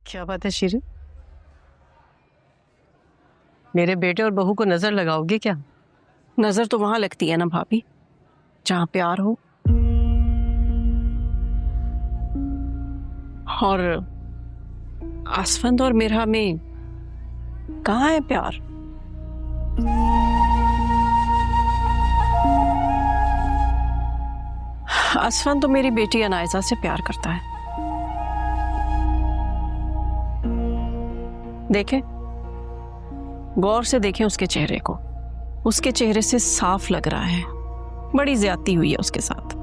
क्या बात है शीरी, मेरे बेटे और बहू को नजर लगाओगे क्या? नजर तो वहां लगती है ना भाभी, जहां प्यार हो। और आसफंद और मिरहा में कहाँ है प्यार? आसफंद तो मेरी बेटी अनायजा से प्यार करता है। देखें, गौर से देखें उसके चेहरे को। उसके चेहरे से साफ लग रहा है बड़ी ज्यादती हुई है उसके साथ।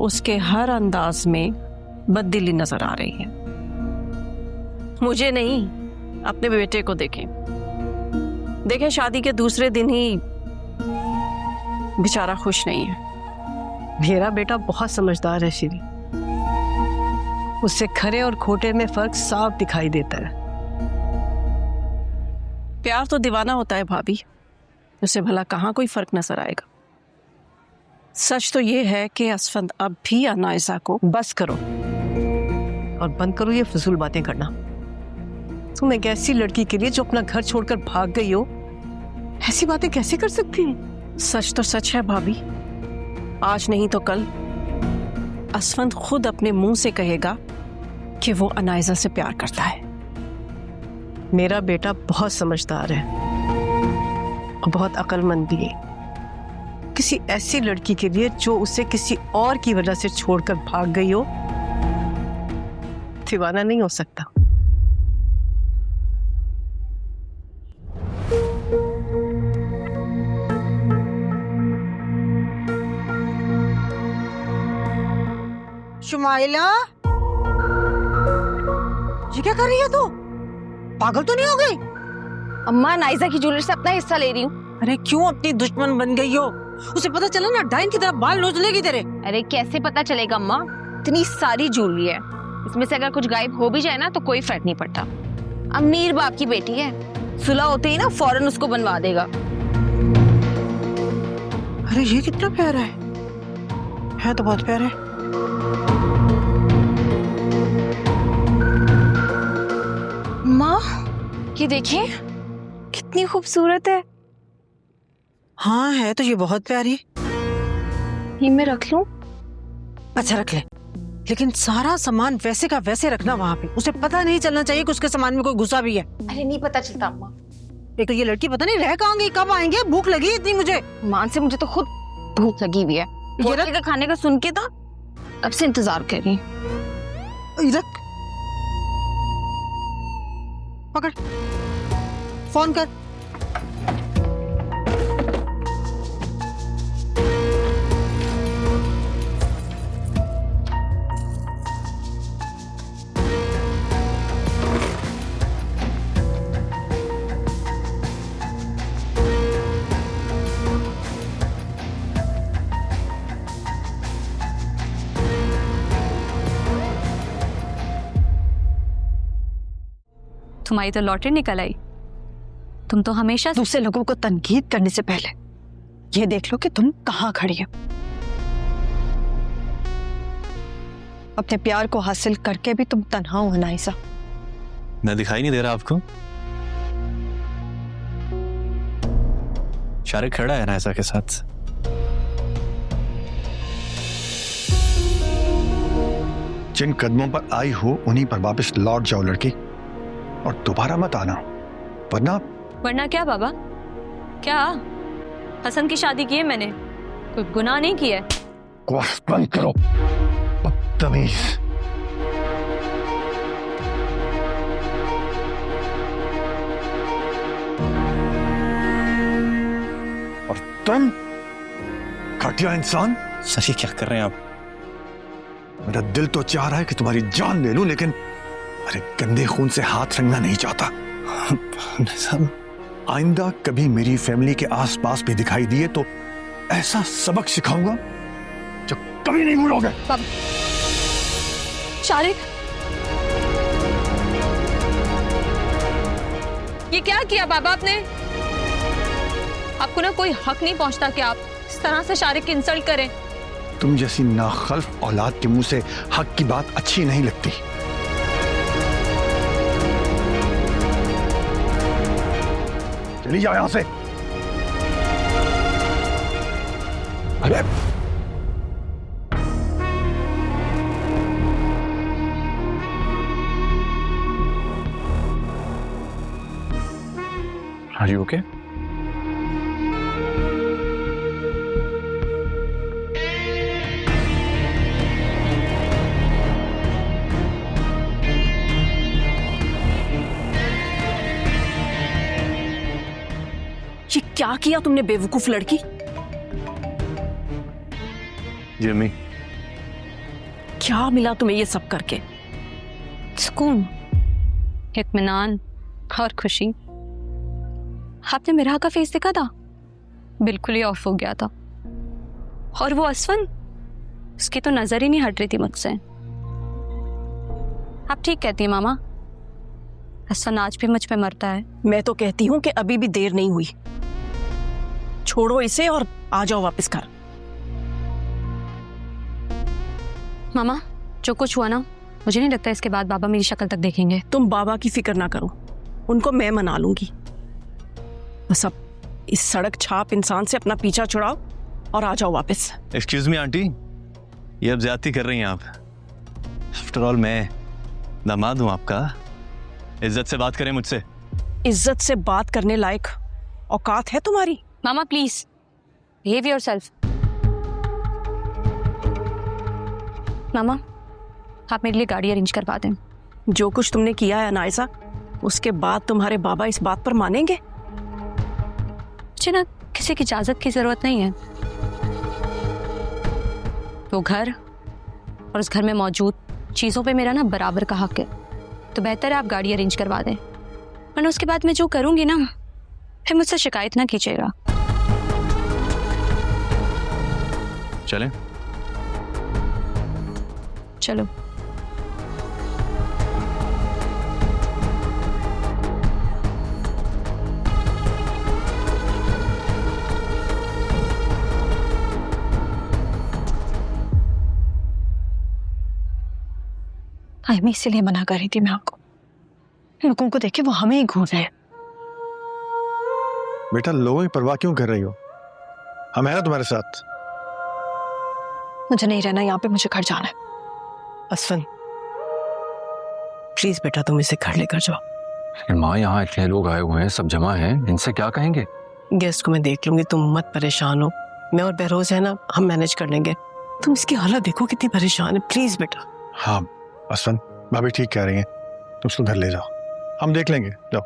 उसके हर अंदाज में बददिली नजर आ रही है। मुझे नहीं, अपने बेटे को देखें। देखें, शादी के दूसरे दिन ही बेचारा खुश नहीं है। मेरा बेटा बहुत समझदार है शीरी, उससे खरे और खोटे में फर्क साफ दिखाई देता है। प्यार तो दीवाना होता है भाभी, उसे भला कहाँ कोई फर्क नजर आएगा। सच तो ये है कि आसफंद अब भी अनायजा को। बस करो और बंद करो ये फजूल बातें करना। तुम एक ऐसी लड़की के लिए जो अपना घर छोड़कर भाग गई हो, ऐसी बातें कैसे कर सकती है? सच तो सच है भाभी, आज नहीं तो कल आसफंद खुद अपने मुंह से कहेगा कि वो अनायजा से प्यार करता है। मेरा बेटा बहुत समझदार है और बहुत अक्लमंद भी है। किसी ऐसी लड़की के लिए जो उसे किसी और की वजह से छोड़कर भाग गई हो, दीवाना नहीं हो सकता। शुमाइला, ये क्या कर रही है तू? पागल तो नहीं हो गई? अम्मा, नाइजा की ज्वेलरी से अपना हिस्सा ले रही हूँ। अरे क्यों अपनी दुश्मन बन गई हो? उसे पता चला ना डाइन की तरह बाल नोच लेगी तेरे। अरे कैसे पता चलेगा अम्मा, इतनी सारी ज्वेलरी है, इसमें से अगर कुछ गायब हो भी जाए ना तो कोई फर्क नहीं पड़ता। अमीर बाप की बेटी है, सुलह होते ही ना फौरन उसको बनवा देगा। अरे ये कितना प्यारा है तो बहुत प्यारा है। माँ, ये देखिए कितनी खूबसूरत है। हाँ है तो ये बहुत प्यारी। ये मैं रख लूं? अच्छा रख ले, लेकिन सारा सामान वैसे का वैसे रखना वहाँ पे। उसे पता नहीं चलना चाहिए कि उसके सामान में कोई घुसा भी है। अरे नहीं पता चलता अम्मा। एक तो ये लड़की पता नहीं रह कहाँ गई, कब आएंगे, भूख लगी इतनी मुझे। माँ से मुझे तो खुद भूख लगी हुई है। होटल का खाने का सुन के तो अब से इंतजार कर रही हूँ। रख, पकड़, फोन कर। तुम्हारी तो लॉटरी निकल आई। तुम तो हमेशा दूसरे लोगों को तनकीद करने से पहले ये देख लो कि तुम कहाँ खड़ी हो। अपने प्यार को हासिल करके भी तुम तन्हा हो अनायजा। मैं दिखाई नहीं दे रहा आपको? शारिक खड़ा है अनायजा के साथ। जिन कदमों पर आई हो उन्हीं पर वापस लौट जाओ लड़की, और दोबारा मत आना, वरना क्या बाबा? क्या हसन की शादी की है मैंने? कोई गुनाह नहीं किया है। बकवास बंद करो, बदतमीज। और तुम घटिया इंसान। सर ये क्या कर रहे हैं आप? मेरा दिल तो चाह रहा है कि तुम्हारी जान ले लूं, लेकिन अरे गंदे खून से हाथ रंगना नहीं चाहता। साहब, आइंदा कभी मेरी फैमिली के आसपास भी दिखाई दिए तो ऐसा सबक सिखाऊंगा जो कभी नहीं भूलोगे। शारिक, ये क्या किया बाबा आपने? आपको ना कोई हक नहीं पहुंचता कि आप इस तरह से शारिक की इंसल्ट करें। तुम जैसी नाखल्फ औलाद के मुंह से हक की बात अच्छी नहीं लगती। चली जाओ यहां से। अरे Are you okay? ये क्या किया तुमने बेवकूफ लड़की? जिमी, क्या मिला तुम्हें ये सब करके? सुकून, इत्मीनान और खुशी। आपने मेरा का फेस देखा था? बिल्कुल ही ऑफ हो गया था। और वो असवन, उसकी तो नजर ही नहीं हट रही थी मुझसे। आप ठीक कहती हैं मामा, असवन आज भी मुझ पे मरता है। मैं तो कहती हूँ कि अभी भी देर नहीं हुई। छोड़ो इसे और आ जाओ वापस घर। मामा, जो कुछ हुआ ना, मुझे नहीं लगता इसके बाद बाबा मेरी शक्ल तक देखेंगे। तुम बाबा की फिक्र ना करो, उनको मैं मना लूंगी। बस अब इस सड़क छाप इंसान से अपना पीछा छुड़ाओ और आ जाओ वापस। एक्सक्यूज मी आंटी, ये अब ज्यादती कर रही हैं आप। आफ्टर ऑल मैं दामाद हूं आपका, इज्जत से बात करें मुझसे। इज्जत से बात करने लायक औकात है तुम्हारी? मामा प्लीज बिहेव योरसेल्फ। मामा, आप मेरे लिए गाड़ी अरेंज करवा दें। जो कुछ तुमने किया है नाइसा, उसके बाद तुम्हारे बाबा इस बात पर मानेंगे? मुझे ना किसी की इजाजत की जरूरत नहीं है। वो घर और उस घर में मौजूद चीजों पे मेरा ना बराबर का हक है। तो बेहतर है आप गाड़ी अरेंज करवा दें, वरना उसके बाद मैं जो करूंगी ना, फिर मुझसे शिकायत ना कीजिएगा। चलें? चलो। मैं इसीलिए मना कर रही थी मैं आपको। लोगों को देखे वो हमें ही घूर रहे हैं। बेटा, लोगों की परवाह क्यों कर रही हो? हम हैं ना तुम्हारे साथ। मुझे नहीं रहना यहाँ पे, मुझे घर जाना है। असफन, प्लीज बेटा तुम इसे घर लेकर जाओ। माँ, यहाँ इतने लोग आए हुए हैं, सब जमा हैं, इनसे क्या कहेंगे? गेस्ट को मैं देख लूंगी, तुम मत परेशान हो। मैं और बहरोज है ना, हम मैनेज कर लेंगे। तुम इसकी हालत देखो कितनी परेशान है। प्लीज बेटा। हाँ असफन, भाभी ठीक कह रही हैं, तुम उसको घर ले जाओ, हम देख लेंगे, जाओ।